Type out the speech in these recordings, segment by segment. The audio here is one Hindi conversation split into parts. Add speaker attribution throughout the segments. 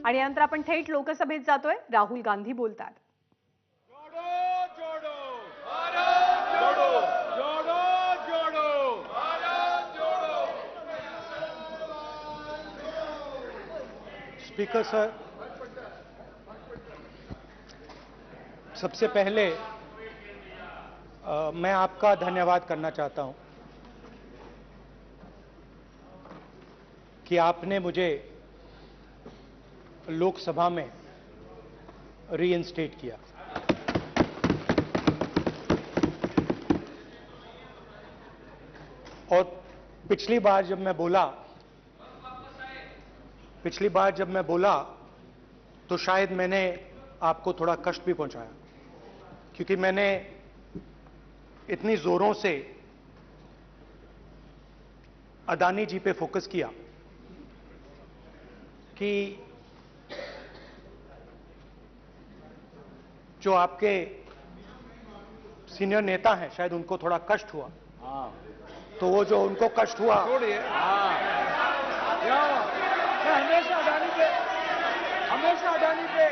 Speaker 1: आणि यानंतर आपण थेट लोकसभेत जातोय. राहुल गांधी बोलतात.
Speaker 2: स्पीकर सर, सबसे पहले मैं आपका धन्यवाद करना चाहता हूं कि आपने मुझे लोकसभा में रीइंस्टेट किया। और पिछली बार जब मैं बोला तो शायद मैंने आपको थोड़ा कष्ट भी पहुंचाया, क्योंकि मैंने इतनी जोरों से अदानी जी पे फोकस किया कि जो आपके सीनियर नेता हैं शायद उनको थोड़ा कष्ट हुआ। तो वो जो उनको कष्ट हुआ,
Speaker 3: हमेशा अडानी पे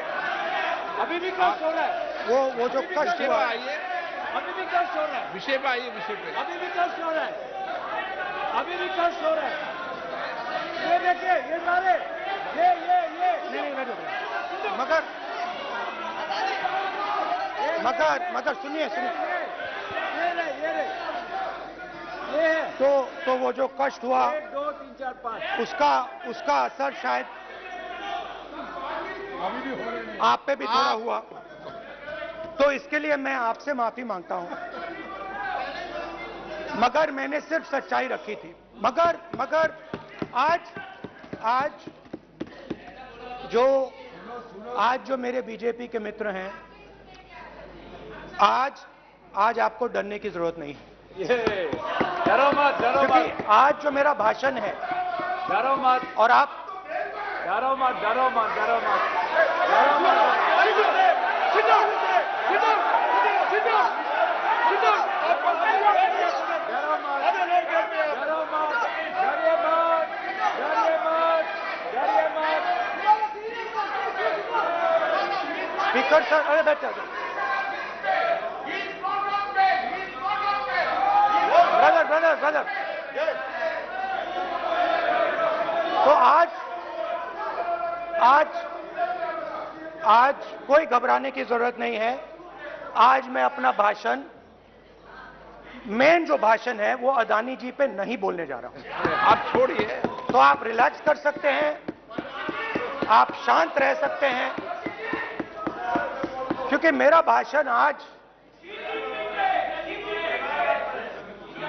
Speaker 3: अभी भी कष्ट हो रहा है।
Speaker 2: वो जो कष्ट हुआ,
Speaker 3: अभी भी कष्ट हो रहा है।
Speaker 4: विषय पे आइए, विषय पे।
Speaker 3: अभी भी कष्ट हो रहा है, अभी भी कष्ट हो रहा है। ये देखिए, ये सारे
Speaker 2: नहीं, मगर सुनिए
Speaker 3: ये है।
Speaker 2: तो वो जो कष्ट हुआ,
Speaker 3: 1 2 3 4 5
Speaker 2: उसका असर शायद आप पे भी थोड़ा हुआ। तो इसके लिए मैं आपसे माफी मांगता हूं, मगर मैंने सिर्फ सच्चाई रखी थी। मगर आज जो मेरे बीजेपी के मित्र हैं, आज आपको डरने की जरूरत नहीं है।
Speaker 3: डरो मत,
Speaker 2: क्योंकि आज जो मेरा भाषण है,
Speaker 3: डरो मत,
Speaker 2: और आप
Speaker 3: डरो मत।
Speaker 2: स्पीकर सर, अरे बैठ जाओ। ब्रदर, तो आज कोई घबराने की जरूरत नहीं है। आज मैं अपना भाषण, मेन जो भाषण है, वो अदानी जी पे नहीं बोलने जा रहा हूं।
Speaker 4: आप छोड़िए,
Speaker 2: तो आप रिलैक्स कर सकते हैं, आप शांत रह सकते हैं, क्योंकि मेरा भाषण आज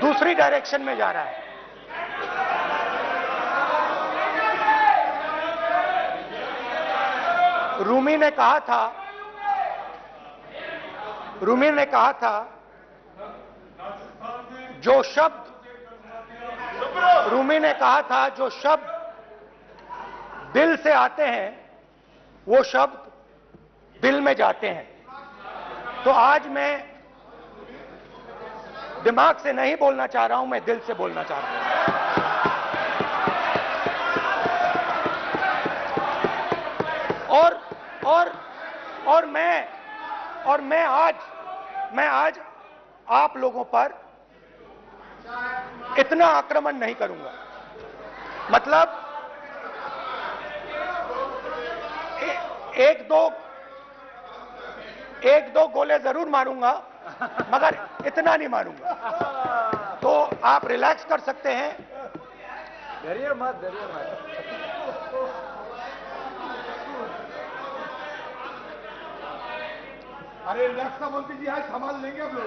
Speaker 2: दूसरी डायरेक्शन में जा रहा है। रूमी ने कहा था जो शब्द दिल से आते हैं वो शब्द दिल में जाते हैं। तो आज मैं दिमाग से नहीं बोलना चाह रहा हूं, मैं दिल से बोलना चाह रहा हूं। और मैं आज आप लोगों पर इतना आक्रमण नहीं करूंगा। मतलब एक दो गोले जरूर मारूंगा, मगर इतना नहीं मारूंगा। तो आप रिलैक्स कर सकते हैं।
Speaker 3: डरिए मत।
Speaker 4: अरे रक्षा मंत्री जी आज संभाल लेंगे हम लोग।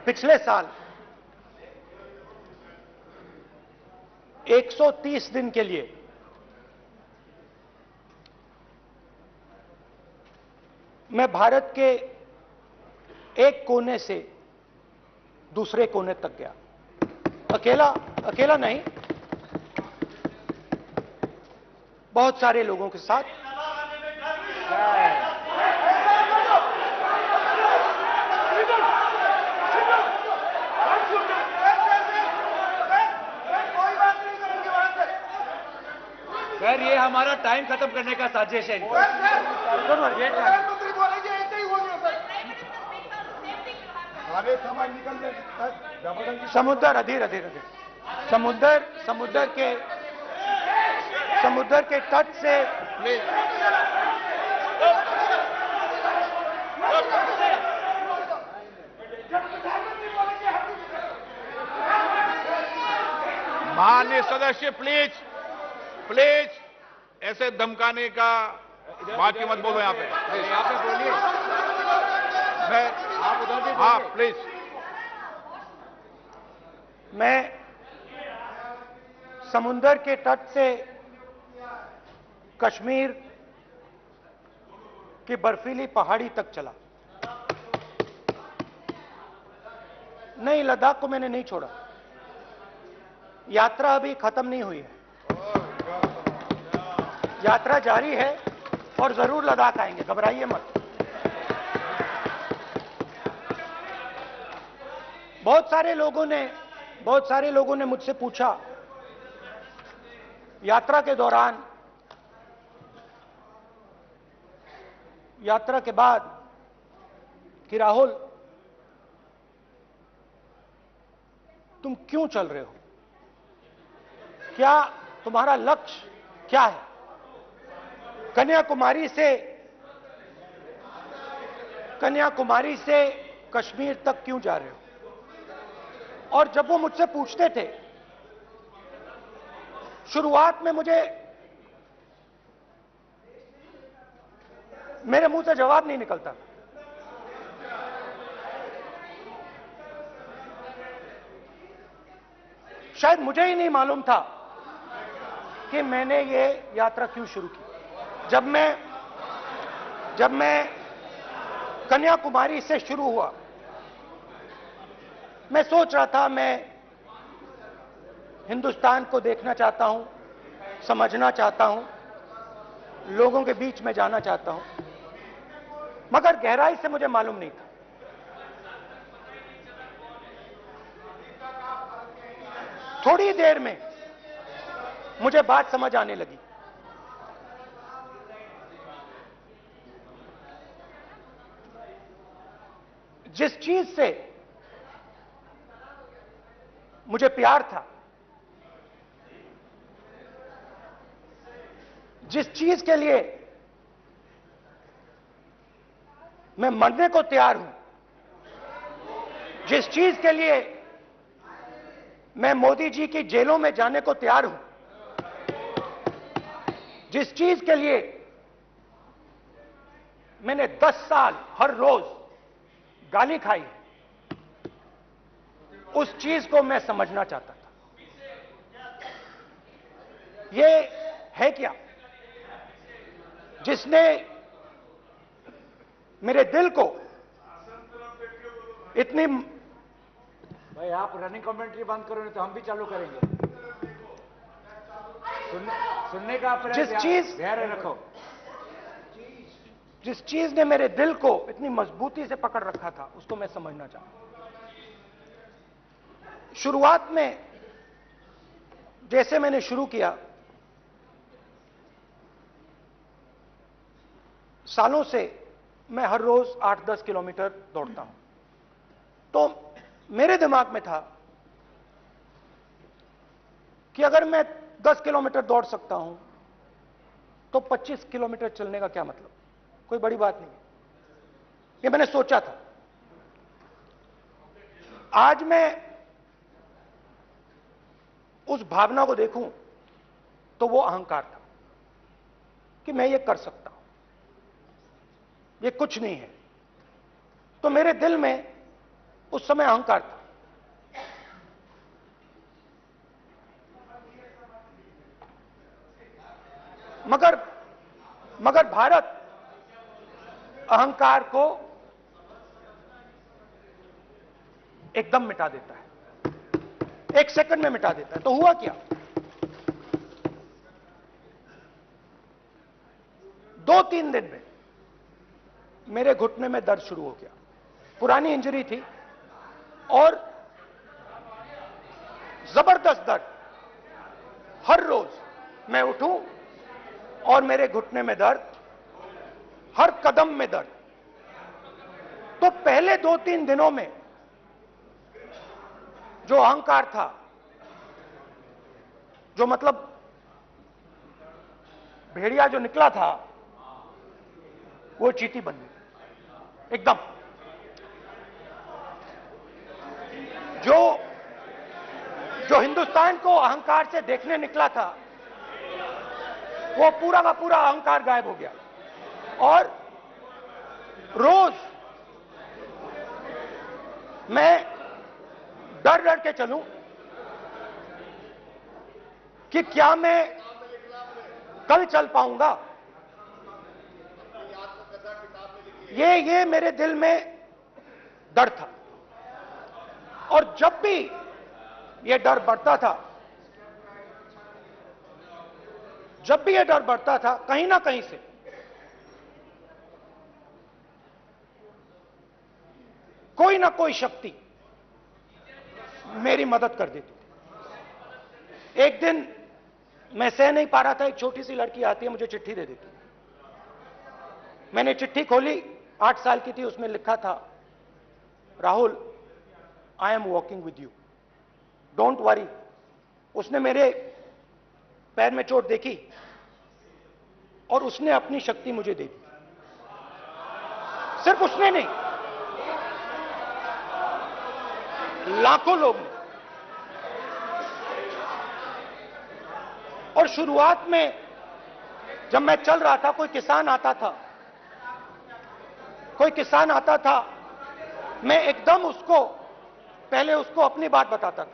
Speaker 2: पिछले साल 130 दिन के लिए मैं भारत के एक कोने से दूसरे कोने तक गया। अकेला नहीं, बहुत सारे लोगों के साथ।
Speaker 3: सर ये हमारा टाइम खत्म करने का साजिश है इनका।
Speaker 4: प्रधानमंत्री बोलेंगे ऐसे ही बोलिए सर। सारे समाज निकल जाए।
Speaker 2: समुद्र अधीर अधीर अधीर समुद्र के तट से
Speaker 4: माननीय सदस्य प्लीज प्लीज ऐसे धमकाने का बात की मत बोलो यहाँ पे।
Speaker 3: यहाँ पे बोलिए।
Speaker 4: मैं
Speaker 3: आप उधर भी
Speaker 4: हाँ
Speaker 3: बोलिए।
Speaker 4: प्लीज।
Speaker 2: मैं समुद्र के तट से कश्मीर की बर्फीली पहाड़ी तक चला। नहीं, लद्दाख को मैंने नहीं छोड़ा। यात्रा अभी खत्म नहीं हुई है, यात्रा जारी है और जरूर लद्दाख आएंगे, घबराइए मत। बहुत सारे लोगों ने मुझसे पूछा यात्रा के दौरान, यात्रा के बाद कि राहुल तुम क्यों चल रहे हो, क्या तुम्हारा लक्ष्य क्या है, कन्याकुमारी से कश्मीर तक क्यों जा रहे हो। और जब वो मुझसे पूछते थे, शुरुआत में मेरे मुंह से जवाब नहीं निकलता। शायद मुझे ही नहीं मालूम था कि मैंने ये यात्रा क्यों शुरू की। जब मैं कन्याकुमारी से शुरू हुआ, मैं सोच रहा था मैं हिंदुस्तान को देखना चाहता हूं, समझना चाहता हूं, लोगों के बीच में जाना चाहता हूं, मगर गहराई से मुझे मालूम नहीं था। थोड़ी देर में मुझे बात समझ आने लगी। जिस चीज से मुझे प्यार था, जिस चीज के लिए मैं मरने को तैयार हूं, जिस चीज के लिए मैं मोदी जी की जेलों में जाने को तैयार हूं, जिस चीज के लिए मैंने 10 साल हर रोज गाली खाई, उस चीज को मैं समझना चाहता था। ये है क्या जिसने मेरे दिल को इतनी।
Speaker 3: भाई आप रनिंग कमेंट्री बंद करो नहीं तो हम भी चालू करेंगे। सुनने का धैर्य रखो।
Speaker 2: जिस चीज ने मेरे दिल को इतनी मजबूती से पकड़ रखा था, उसको मैं समझना चाहता। शुरुआत में जैसे मैंने शुरू किया, सालों से मैं हर रोज 8-10 किलोमीटर दौड़ता हूं, तो मेरे दिमाग में था कि अगर मैं 10 किलोमीटर दौड़ सकता हूं तो 25 किलोमीटर चलने का क्या मतलब, कोई बड़ी बात नहीं। ये मैंने सोचा था। आज मैं उस भावना को देखूं तो वो अहंकार था कि मैं ये कर सकता हूं, ये कुछ नहीं है। तो मेरे दिल में उस समय अहंकार था। मगर भारत अहंकार को एकदम मिटा देता है, 1 सेकंड में मिटा देता है। तो हुआ क्या, 2-3 दिन में मेरे घुटने में दर्द शुरू हो गया। पुरानी इंजरी थी और जबरदस्त दर्द। हर रोज मैं उठूं और मेरे घुटने में दर्द, हर कदम में दर्द। तो पहले 2-3 दिनों में जो अहंकार था, जो मतलब भेड़िया जो निकला था, वो चींटी बन गई एकदम। जो हिंदुस्तान को अहंकार से देखने निकला था, वो पूरा का पूरा अहंकार गायब हो गया। और रोज मैं डर डर के चलूं कि क्या मैं कल चल पाऊंगा। ये मेरे दिल में डर था। और जब भी ये डर बढ़ता था, कहीं ना कहीं से कोई ना कोई शक्ति मेरी मदद कर देती थी। एक दिन मैं सह नहीं पा रहा था, एक छोटी सी लड़की आती है, मुझे चिट्ठी दे देती। मैंने चिट्ठी खोली, 8 साल की थी, उसमें लिखा था, Rahul, I am walking with you, don't worry. उसने मेरे पैर में चोट देखी और उसने अपनी शक्ति मुझे दे दी। सिर्फ उसने नहीं, लाखों लोग ने। और शुरुआत में जब मैं चल रहा था, कोई किसान आता था, मैं एकदम पहले उसको अपनी बात बताता था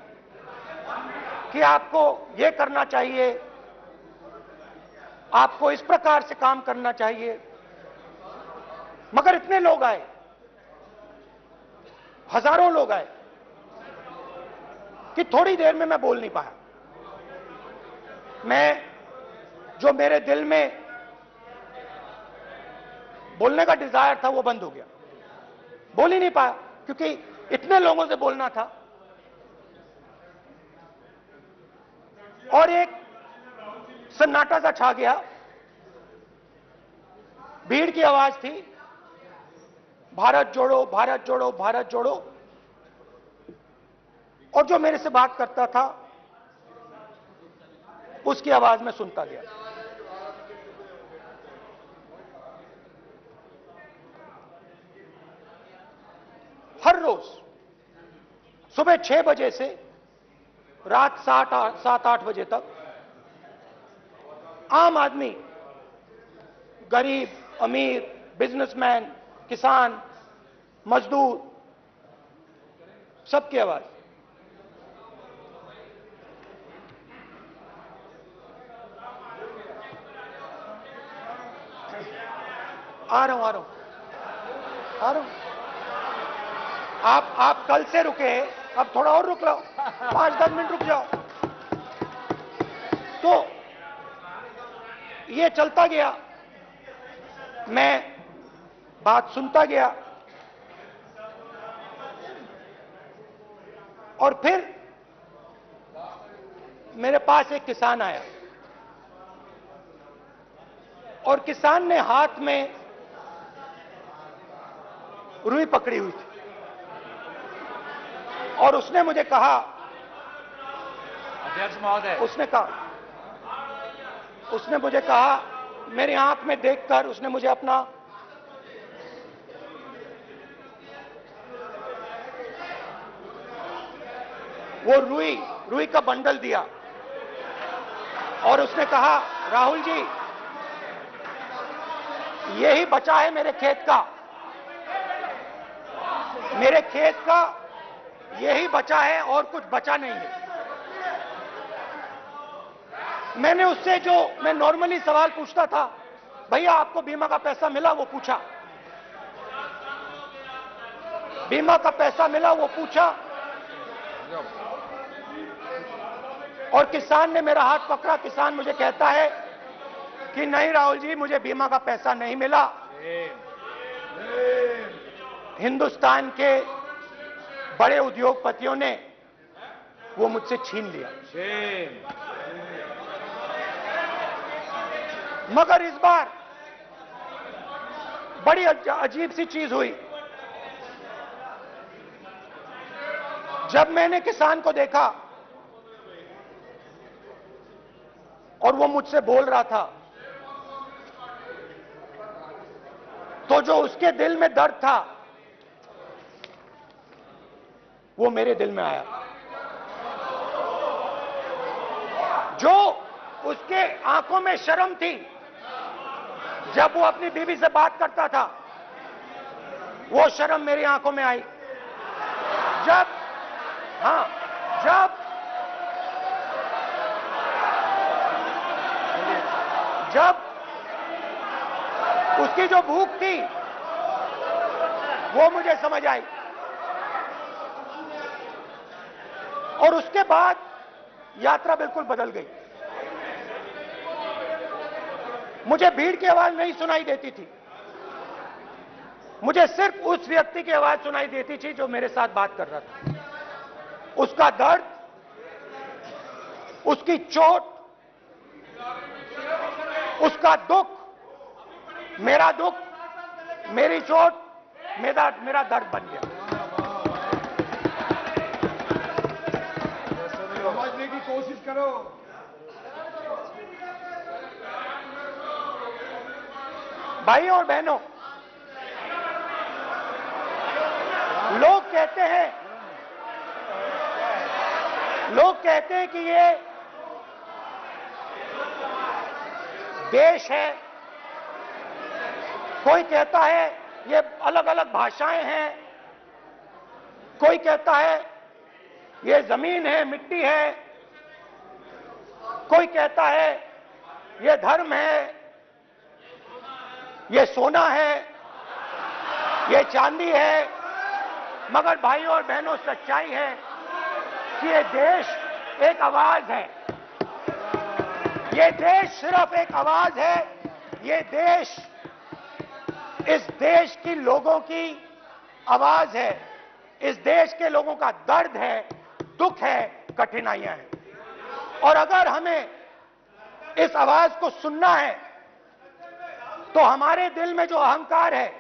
Speaker 2: कि आपको यह करना चाहिए, आपको इस प्रकार से काम करना चाहिए। मगर इतने लोग आए, हजारों लोग आए, कि थोड़ी देर में मैं बोल नहीं पाया। जो मेरे दिल में बोलने का डिजायर था, वो बंद हो गया। बोल ही नहीं पाया, क्योंकि इतने लोगों से बोलना था। और एक सन्नाटा सा छा गया, भीड़ की आवाज थी, भारत जोड़ो, भारत जोड़ो, भारत जोड़ो। और जो मेरे से बात करता था, उसकी आवाज में सुनता गया। हर रोज सुबह 6 बजे से रात 7-8 बजे तक आम आदमी, गरीब, अमीर, बिजनेसमैन, किसान, मजदूर, सबकी आवाज। आ रहा हूं। आप कल से रुके, अब थोड़ा और रुक लो, 5-10 मिनट रुक जाओ। तो ये चलता गया, मैं बात सुनता गया। और फिर मेरे पास एक किसान आया, और किसान ने हाथ में रुई पकड़ी हुई थी, और उसने मुझे कहा,
Speaker 3: अध्यक्ष महोदय,
Speaker 2: उसने मुझे कहा, मेरी आंख में देखकर उसने मुझे अपना वो रुई का बंडल दिया, और उसने कहा, राहुल जी, यही बचा है मेरे खेत का यही बचा है, और कुछ बचा नहीं है। मैंने उससे, जो मैं नॉर्मली सवाल पूछता था, भैया आपको बीमा का पैसा मिला, वो पूछा। बीमा का पैसा मिला, वो पूछा। और किसान ने मेरा हाथ पकड़ा। किसान मुझे कहता है कि नहीं राहुल जी, मुझे बीमा का पैसा नहीं मिला, हिंदुस्तान के बड़े उद्योगपतियों ने वो मुझसे छीन लिया। मगर इस बार बड़ी अजीब सी चीज हुई। जब मैंने किसान को देखा और वो मुझसे बोल रहा था, तो जो उसके दिल में दर्द था वो मेरे दिल में आया। जो उसके आंखों में शर्म थी जब वो अपनी बीवी से बात करता था, वो शर्म मेरी आंखों में आई। जब उसकी जो भूख थी वो मुझे समझ आई। और उसके बाद यात्रा बिल्कुल बदल गई। मुझे भीड़ की आवाज नहीं सुनाई देती थी, मुझे सिर्फ उस व्यक्ति की आवाज सुनाई देती थी जो मेरे साथ बात कर रहा था। उसका दर्द, उसकी चोट, उसका दुख, मेरा दुख, मेरी चोट, मेरा दर्द बन गया।
Speaker 3: समझने की कोशिश करो।
Speaker 2: भाइयों और बहनों, लोग कहते हैं कि ये देश है, कोई कहता है ये अलग अलग भाषाएं हैं, कोई कहता है ये जमीन है, मिट्टी है, कोई कहता है ये धर्म है, ये सोना है, ये चांदी है। मगर भाइयों और बहनों, सच्चाई है कि ये देश एक आवाज है। ये देश सिर्फ एक आवाज है। ये देश इस देश की लोगों की आवाज है। इस देश के लोगों का दर्द है, दुख है, कठिनाइयां हैं। और अगर हमें इस आवाज को सुनना है तो हमारे दिल में जो अहंकार है,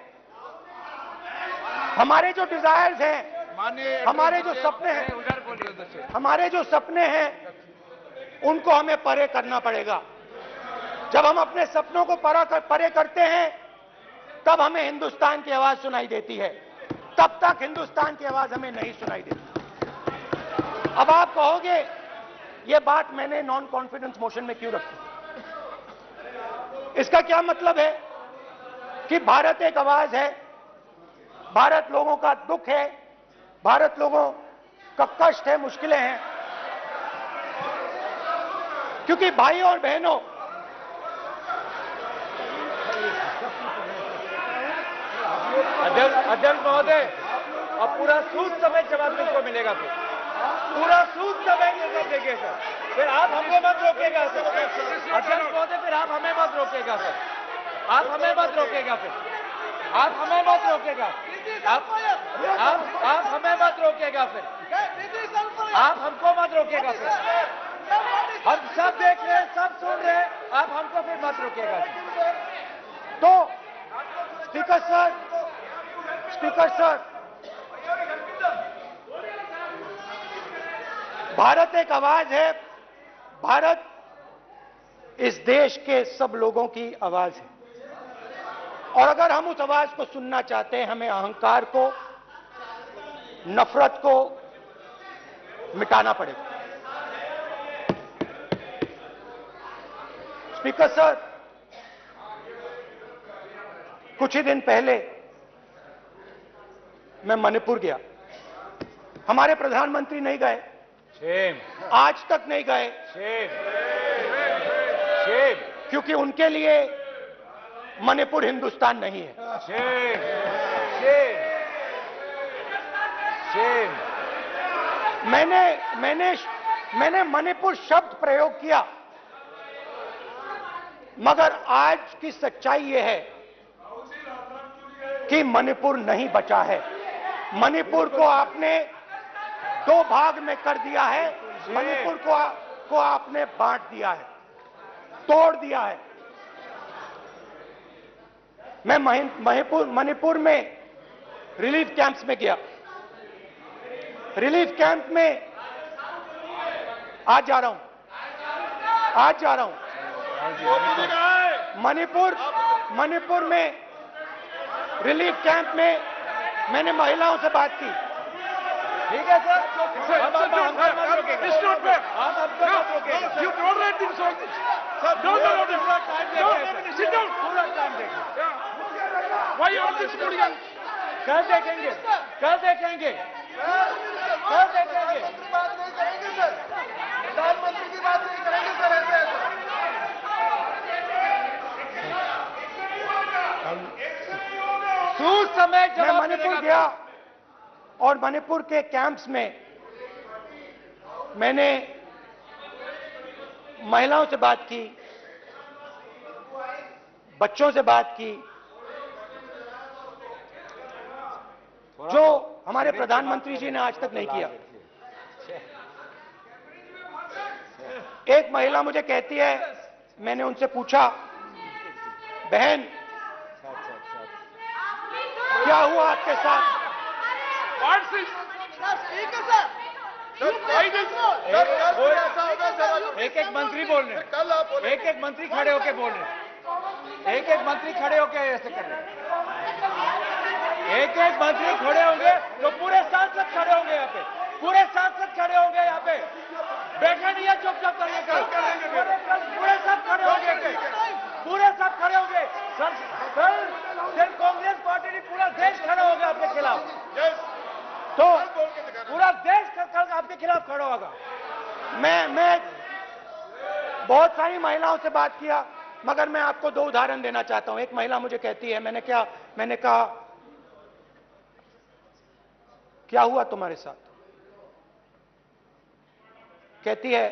Speaker 2: हमारे जो डिजायर्स हैं, हमारे जो सपने हैं, उनको हमें परे करना पड़ेगा। जब हम अपने सपनों को परे करते हैं तब हमें हिंदुस्तान की आवाज सुनाई देती है, तब तक हिंदुस्तान की आवाज हमें नहीं सुनाई देती। अब आप कहोगे ये बात मैंने नॉन कॉन्फिडेंस मोशन में क्यों रखी? इसका क्या मतलब है कि भारत एक आवाज है, भारत लोगों का दुख है, भारत लोगों का कष्ट है, मुश्किलें हैं। क्योंकि भाइयों और बहनों,
Speaker 3: अध्यक्ष महोदय, अब पूरा सूद समेत जवाब तुमको मिलेगा। फिर पूरा सूद समेत जवाब देंगे सर। फिर आप हमें मत रोकेगा सर। अध्यक्ष महोदय, फिर आप हमें मत रोकेगा सर। आप हमें मत रोकेगा। फिर आप हमें मत रोकेगा। आप हमें मत रोकेगा। फिर आप हमको मत रोकेगा। फिर हम सब देख रहे हैं, सब सुन रहे हैं, आप हमको फिर मत रोकेगा।
Speaker 2: तो स्पीकर सर, भारत एक आवाज है। भारत इस देश के सब लोगों की आवाज है। और अगर हम उस आवाज को सुनना चाहते हैं, हमें अहंकार को, नफरत को मिटाना पड़ेगा। स्पीकर सर, कुछ ही दिन पहले मैं मणिपुर गया। हमारे प्रधानमंत्री नहीं गए, आज तक नहीं गए, क्योंकि उनके लिए मणिपुर हिंदुस्तान नहीं है। मैंने मणिपुर शब्द प्रयोग किया, मगर आज की सच्चाई यह है कि मणिपुर नहीं बचा है। मणिपुर को आपने दो भाग में कर दिया है। मणिपुर को आपने बांट दिया है, तोड़ दिया है। मैं मणिपुर में रिलीफ कैंप्स में गया। रिलीफ कैंप में आज जा रहा हूं। मणिपुर में रिलीफ कैंप में मैंने महिलाओं से बात की।
Speaker 3: ठीक है सर, हम मत रोकेंगे।
Speaker 4: You tolerate this all this.
Speaker 3: Sir,
Speaker 4: पूरा
Speaker 3: sit down. पूरा टाइम देखेंगे।
Speaker 4: Why you all this hooligan?
Speaker 3: कल देखेंगे।
Speaker 5: बात नहीं करेंगे सर, प्रधानमंत्री की बात नहीं करेंगे सर ऐसे।
Speaker 3: सूद समय
Speaker 2: मैं
Speaker 3: जवाब
Speaker 2: मणिपुर
Speaker 3: मिलेगा।
Speaker 2: गया और मणिपुर के कैंप्स में मैंने महिलाओं से बात की, बच्चों से बात की, जो हमारे प्रधानमंत्री जी ने आज तक नहीं किया। एक महिला मुझे कहती है, मैंने उनसे पूछा, बहन क्या हुआ आपके साथ?
Speaker 4: What's this?
Speaker 5: ठीक है सर,
Speaker 4: Why this?
Speaker 5: ऐसा होगा सर।
Speaker 3: एक एक मंत्री बोल रहे हैं,
Speaker 5: कल आप बोले
Speaker 3: एक एक मंत्री खड़े होके बोल रहे हैं, एक एक मंत्री खड़े होके ऐसे कर रहे हैं। एक एक मंत्री खड़े होंगे तो पूरे सांसद खड़े होंगे यहाँ पे, पूरे सांसद खड़े होंगे यहाँ पे। बैठे नहीं है, चुपचाप करिए। कल पूरे सब खड़े होंगे, पूरे सब खड़े होंगे। कल सिर्फ कांग्रेस पार्टी नहीं, पूरा देश खड़ा होगा आपके खिलाफ। तो पूरा देश कल आपके खिलाफ खड़ा होगा।
Speaker 2: मैं बहुत सारी महिलाओं से बात किया, मगर मैं आपको दो उदाहरण देना चाहता हूं। एक महिला मुझे कहती है, मैंने कहा क्या हुआ तुम्हारे साथ? कहती है,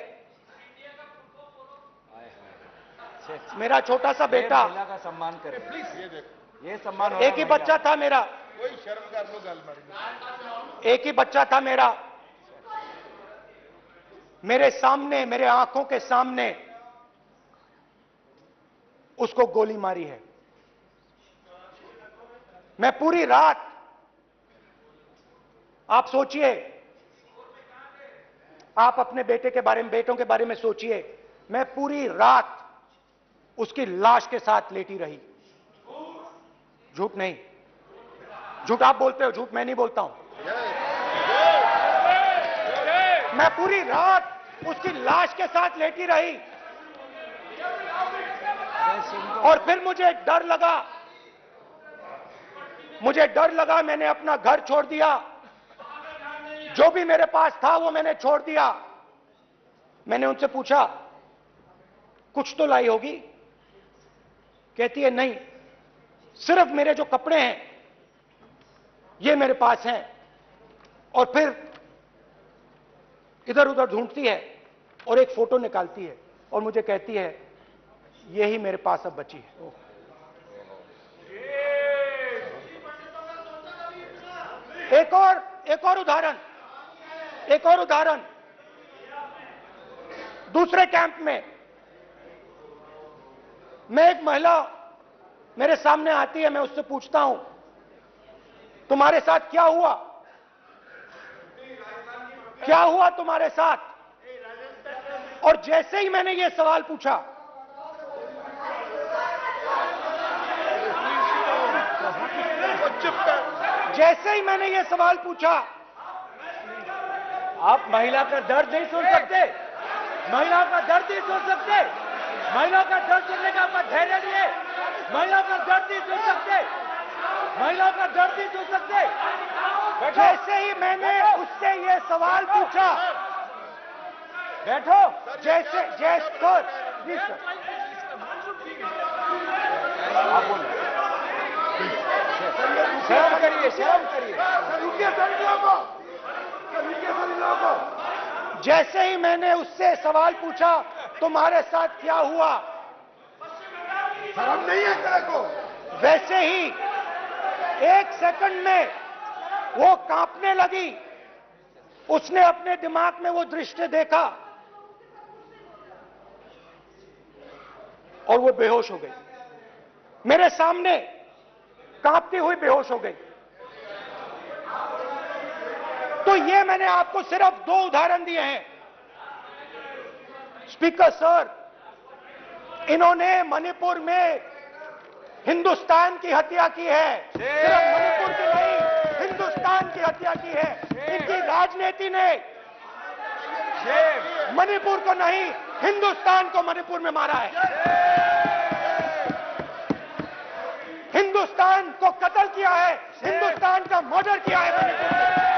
Speaker 2: मेरा छोटा सा बेटा,
Speaker 3: महिला का सम्मान करें प्लीज।
Speaker 4: ये देखो,
Speaker 3: ये सम्मान
Speaker 2: एक ही बच्चा था मेरा,
Speaker 4: कोई शर्म कर लो गल मारी।
Speaker 2: एक ही बच्चा था मेरा, मेरे सामने, मेरे आंखों के सामने उसको गोली मारी है। मैं पूरी रात, आप सोचिए, आप अपने बेटे के बारे में, बेटों के बारे में सोचिए, मैं पूरी रात उसकी लाश के साथ लेटी रही। झूठ नहीं, झूठ आप बोलते हो, झूठ मैं नहीं बोलता हूं। मैं पूरी रात उसकी लाश के साथ लेटी रही और फिर मुझे डर लगा, मैंने अपना घर छोड़ दिया, जो भी मेरे पास था वो मैंने छोड़ दिया। मैंने उनसे पूछा, कुछ तो लाई होगी? कहती है, नहीं, सिर्फ मेरे जो कपड़े हैं ये मेरे पास हैं। और फिर इधर उधर ढूंढती है और एक फोटो निकालती है और मुझे कहती है, यही मेरे पास अब बची है। एक और उदाहरण, दूसरे कैंप में मैं, एक महिला मेरे सामने आती है, मैं उससे पूछता हूं, तुम्हारे साथ क्या हुआ? क्या हुआ तुम्हारे साथ? और जैसे ही मैंने यह सवाल पूछा, जैसे ही मैंने यह सवाल पूछा,
Speaker 3: आप महिला का दर्द नहीं सुन सकते, महिला का दर्द नहीं सुन सकते, महिला का दर्द सुनने का आपका धैर्य नहीं है, महिला का दर्द नहीं सुन सकते, महिला का दर्द नहीं सुन सकते।
Speaker 2: जैसे ही मैंने उससे यह सवाल पूछा,
Speaker 3: बैठो,
Speaker 2: जैसे सर, जी सर,
Speaker 3: आप बोलिए, शर्म करिए, शर्म करिए।
Speaker 2: जैसे ही मैंने उससे सवाल पूछा, तुम्हारे साथ क्या हुआ?
Speaker 5: शर्म नहीं है तेरे को?
Speaker 2: वैसे ही एक सेकंड में वो कांपने लगी। उसने अपने दिमाग में वो दृश्य देखा और वो बेहोश हो गई मेरे सामने। कांपती हुई बेहोश हो गई। तो ये मैंने आपको सिर्फ 2 उदाहरण दिए हैं। स्पीकर सर, इन्होंने मणिपुर में हिंदुस्तान की हत्या की है, सिर्फ मणिपुर की नहीं, हिंदुस्तान की हत्या की है। इनकी राजनीति ने मणिपुर को नहीं, हिंदुस्तान को मणिपुर में मारा है। हिंदुस्तान को कत्ल किया है, हिंदुस्तान का मर्डर किया है मणिपुर में।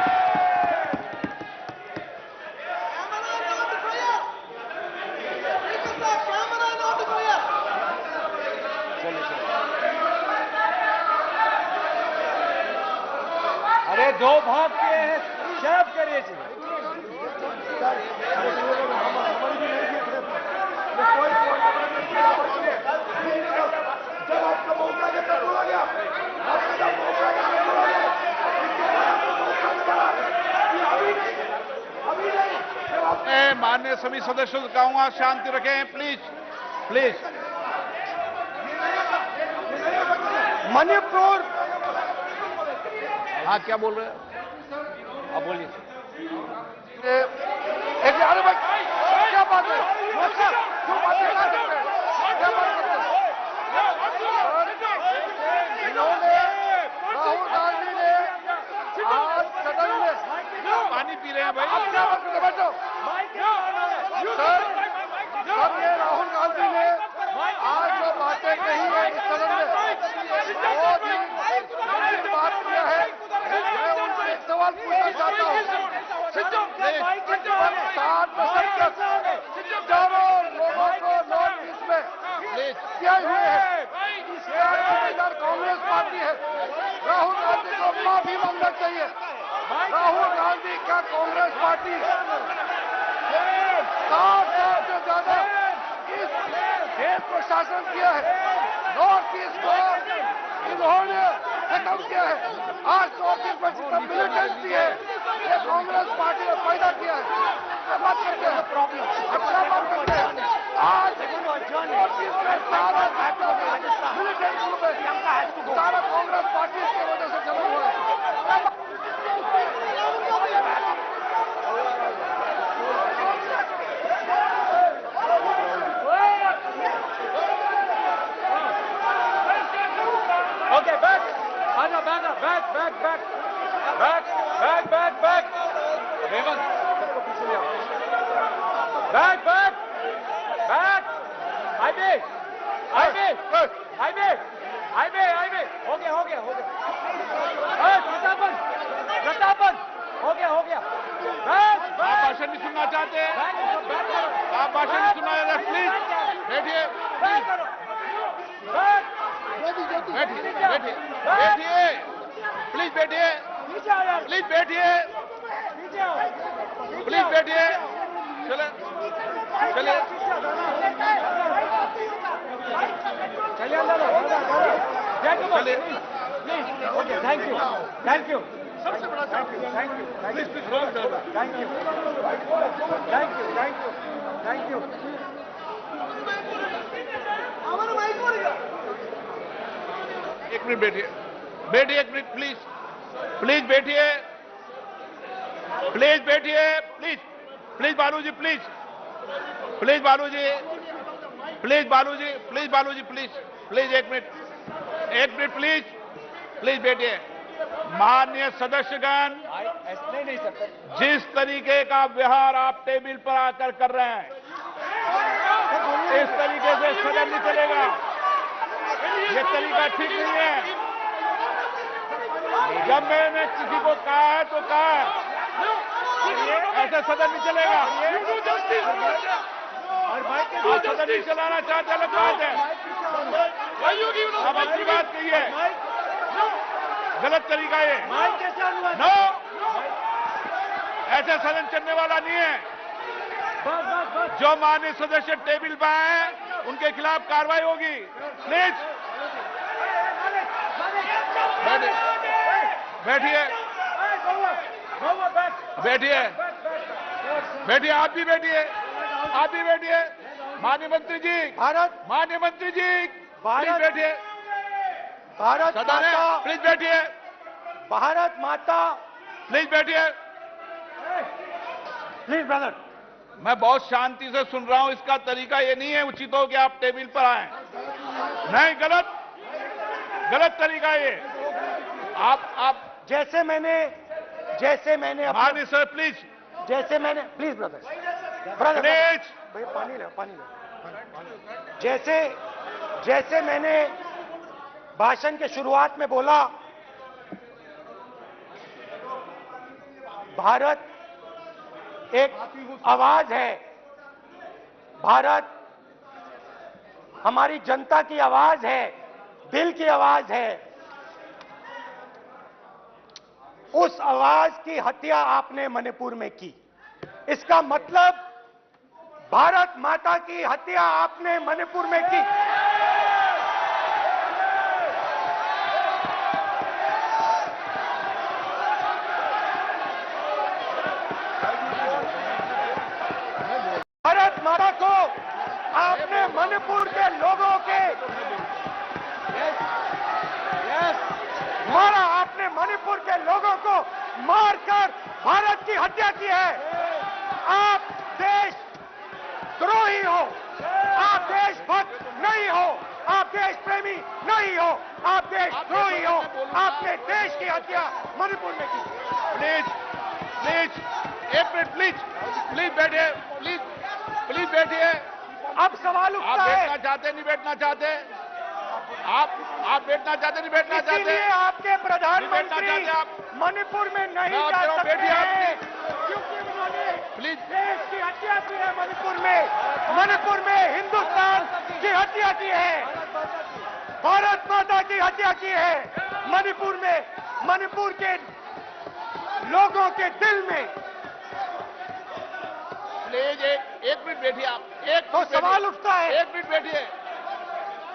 Speaker 3: अरे 2 भाग के हैं, शर्फ करिए जी।
Speaker 5: जब आपका मौका गया तब बोला गया, आपका जब मौका गया तब बोला गया, अभी नहीं।
Speaker 4: मैं माननीय सभी सदस्यों से कहूंगा शांति रखें प्लीज प्लीज।
Speaker 2: मणिपुर,
Speaker 4: हाँ क्या बोल रहे हैं
Speaker 3: अब बोलिए।
Speaker 5: एक अरे भाई क्या बात है, जो बातें कर सकते हैं, क्या बात करते हैं? इन्होंने राहुल गांधी ने आज सदन में
Speaker 4: पानी पी रहे हैं भाई।
Speaker 5: आप क्या बात करते हैं? बैठो सर, सर ये राहुल गांधी ने आज जो बातें कही है इस सदन में बहुत ही गंभीर बात किया है। मैं उनसे एक सवाल पूछना चाहता हूँ। 60 दशक तक हजारों लोगों को नॉर्थ ईस्ट में किए हुए हैं, इसका जिम्मेदार कांग्रेस पार्टी है। राहुल गांधी को माफी मांगना चाहिए। राहुल गांधी का कांग्रेस पार्टी 60 साल से ज्यादा इस देश को शासन किया है। नॉर्थ ईस्ट को इन्होंने खत्म किया है। आज नॉर्थ ईस्ट में जितना मिलिटेंसी है ये कांग्रेस पार्टी ने पैदा किया है। क्या बात करते हैं? क्या बात करते हैं? आज नॉर्थ ईस्ट में सारा मिलिटेंसी में सारा कांग्रेस पार्टी की वजह से चला हुआ है।
Speaker 3: Okay, back. Aja, back. Hemant, सबको पीछे ले आओ। Back. हाईवे। हो गया। प्रतापन, हो गया।
Speaker 4: आप भाषण नहीं सुनना चाहते हैं? आप भाषण नहीं सुनना चाहते? प्लीज बैठिए, प्लीज बैठिए। चलिए
Speaker 3: चलिए अंदर चलिए। Okay, thank you. सबसे बड़ा थैंक यू।
Speaker 4: एक मिनट बैठिए, एक मिनट प्लीज बैठिए, प्लीज बालूजी, एक मिनट प्लीज बैठिए। माननीय सदस्यगण,
Speaker 3: नहीं सर,
Speaker 4: जिस तरीके का व्यवहार आप टेबल पर आकर कर रहे हैं, इस तरीके से सदन नहीं चलेगा। ये तरीका ठीक नहीं है। जब मैंने किसी को कहा है तो कहा है, ऐसे सदन नहीं चलेगा। आप सदन नहीं चलाना चाहते, अलग बात है। अब अपनी बात कही है, गलत तरीका है। नो, ऐसा सदन चलने वाला नहीं है। जो माननीय सदस्य टेबल पर आए हैं उनके खिलाफ कार्रवाई होगी। प्लीज बैठिए, आप भी बैठिए। माननीय मंत्री जी, प्लीज बैठिए।
Speaker 2: भारत
Speaker 4: सदन है,
Speaker 2: माता,
Speaker 4: प्लीज बैठिए,
Speaker 2: भारत माता,
Speaker 4: प्लीज बैठिए।
Speaker 2: Please brother.
Speaker 4: मैं बहुत शांति से सुन रहा हूं, इसका तरीका ये नहीं है उचित हो कि आप टेबल पर आए। नहीं, गलत तरीका है ये। आप
Speaker 2: जैसे मैंने
Speaker 4: माननीय sir please
Speaker 2: please brother
Speaker 4: please
Speaker 2: भाई पानी ले। जैसे मैंने भाषण के शुरुआत में बोला, भारत एक आवाज है, भारत हमारी जनता की आवाज है, दिल की आवाज है। उस आवाज की हत्या आपने मणिपुर में की। इसका मतलब भारत माता की हत्या आपने मणिपुर में की। भारत माता को आपने मणिपुर के लोगों के मारा, आपने मणिपुर के लोगों को मारकर भारत की हत्या की है। आप देश द्रोही हो, आप देशभक्त नहीं हो, आप देश प्रेमी नहीं हो, आप देशद्रोही हो। आपने देश की हत्या मणिपुर में की।
Speaker 4: प्लीज एक मिनट, प्लीज बैठिए, प्लीज बैठिए।
Speaker 2: अब सवाल
Speaker 4: आप
Speaker 2: उठता है,
Speaker 4: बैठना चाहते नहीं बैठना चाहते? आप बैठना चाहते नहीं बैठना चाहते?
Speaker 2: इसीलिए आपके प्रधानमंत्री
Speaker 4: चाहते आप?
Speaker 2: मणिपुर में नहीं
Speaker 4: मैं
Speaker 2: जा
Speaker 4: आप कह रहा हूं,
Speaker 2: सकते
Speaker 4: बैठिए आप
Speaker 2: हैं, क्योंकि उन्होंने
Speaker 4: प्लीज
Speaker 2: देश की हत्या की है। मणिपुर में हिंदुस्तान की हत्या की है, भारत माता की हत्या की है। मणिपुर के लोगों के दिल में।
Speaker 4: प्लीज एक मिनट बैठिए आप।
Speaker 2: तो सवाल उठता है,
Speaker 4: एक मिनट बैठिए,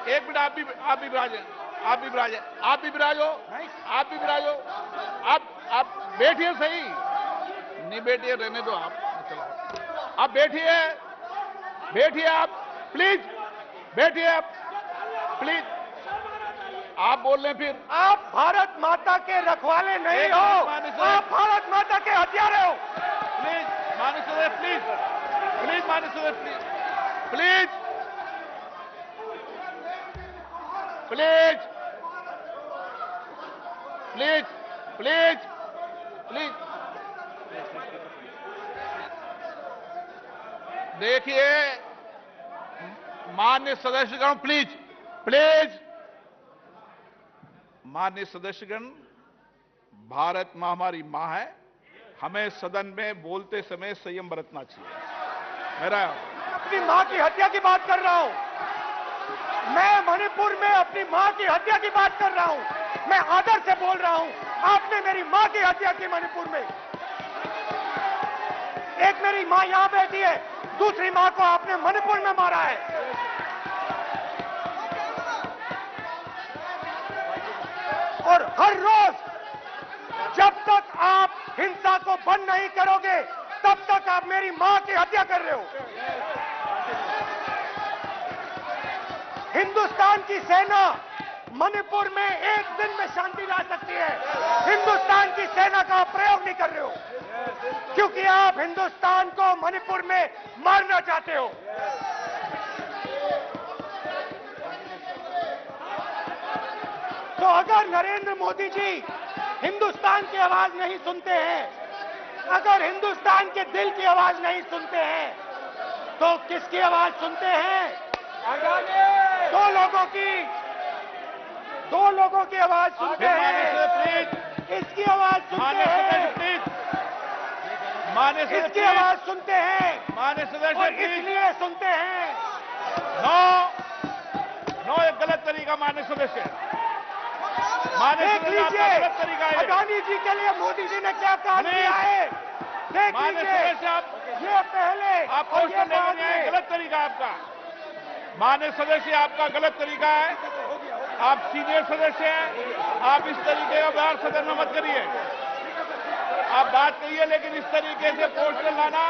Speaker 4: एक मिनट। आप भी विराजे, आप भी विराजो। आप बैठिए सही, नहीं बैठिए रहने दो आप। चलो आप बैठिए आप, प्लीज बैठिए आप, प्लीज। आप बोल रहे फिर
Speaker 2: आप भारत माता के रखवाले नहीं हो, आप भारत माता के हत्यारे हो।
Speaker 4: प्लीज माननीय सदस्य, प्लीज माननीय सदस्य, प्लीज देखिए माननीय सदस्यगण, प्लीज माननीय सदस्यगण, भारत मां हमारी मां है, हमें सदन में बोलते समय संयम बरतना चाहिए। मेरा
Speaker 2: अपनी मां की हत्या की बात कर रहा हूं, मैं मणिपुर में अपनी मां की हत्या की बात कर रहा हूं, मैं आदर से बोल रहा हूं। आपने मेरी मां की हत्या की मणिपुर में। एक मेरी मां यहां बैठी है, दूसरी मां को आपने मणिपुर में मारा है। और हर रोज जब तक आप हिंसा को बंद नहीं करोगे, तब तक आप मेरी मां की हत्या कर रहे हो। हिंदुस्तान की सेना मणिपुर में एक दिन में शांति ला सकती है। हिंदुस्तान की सेना का प्रयोग नहीं कर रहे हो, क्योंकि आप हिंदुस्तान को मणिपुर में मारना चाहते हो। तो अगर नरेंद्र मोदी जी हिंदुस्तान की आवाज नहीं सुनते हैं, अगर हिंदुस्तान के दिल की आवाज नहीं सुनते हैं, तो किसकी आवाज सुनते हैं? दो लोगों की आवाज सुनते हैं। इसकी आवाज सुनते हैं, इसकी आवाज सुनते हैं,
Speaker 4: माननीय सदस्य
Speaker 2: और इसलिए सुनते हैं।
Speaker 4: नो एक गलत तरीका माननीय सदस्य,
Speaker 2: देख लीजिए
Speaker 4: गलत तरीका है।
Speaker 2: अडानी जी के लिए मोदी जी ने क्या काम किया है। देख
Speaker 4: माननीय
Speaker 2: लीजिए,
Speaker 4: सदस्य आप
Speaker 2: ये पहले
Speaker 4: आपको
Speaker 2: और ये बाद में।
Speaker 4: गलत तरीका आपका। माननीय सदस्य आपका गलत तरीका है, आप सीनियर सदस्य हैं, आप इस तरीके का व्यवहार सदन में मत करिए। आप बात कहिए, लेकिन इस तरीके से पोस्टर लाना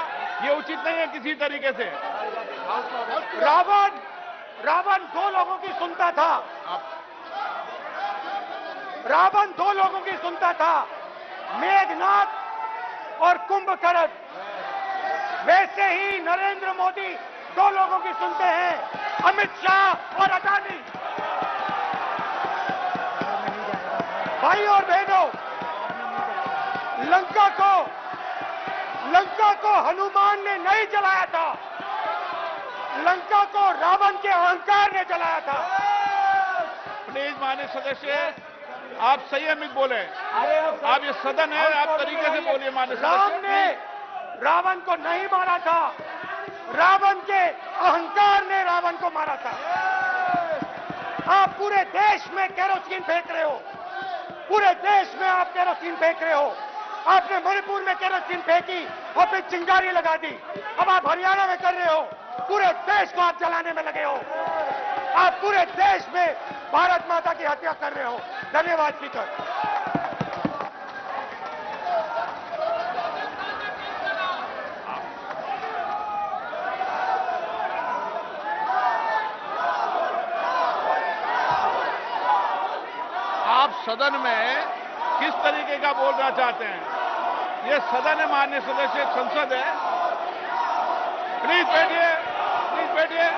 Speaker 4: ये उचित नहीं है किसी तरीके से।
Speaker 2: रावण दो लोगों की सुनता था, रावण दो लोगों की सुनता था, मेघनाथ और कुंभकर्ण। वैसे ही नरेंद्र मोदी दो लोगों की सुनते हैं, अमित शाह और अदानी। भाई और बहनों, लंका को हनुमान ने नहीं जलाया था, लंका को रावण के अहंकार ने जलाया था।
Speaker 4: प्लीज माननीय सदस्य, आप संयमित बोले। आप ये सदन है, आप तरीके से बोलिए माननीय
Speaker 2: राम
Speaker 4: सदस्य।
Speaker 2: ने रावण को नहीं मारा था, रावण के अहंकार ने रावण को मारा था। आप पूरे देश में केरोसिन फेंक रहे हो, पूरे देश में आप केरोसिन फेंक रहे हो। आपने मणिपुर में केरोसिन फेंकी और फिर चिंगारी लगा दी। अब आप हरियाणा में कर रहे हो, पूरे देश को आप जलाने में लगे हो। आप पूरे देश में भारत माता की हत्या कर रहे हो। धन्यवाद स्पीकर।
Speaker 4: आप सदन में किस तरीके का बोलना चाहते हैं? ये सदन है माननीय सदस्य, संसद है। प्लीज बैठिए, प्लीज बैठिए।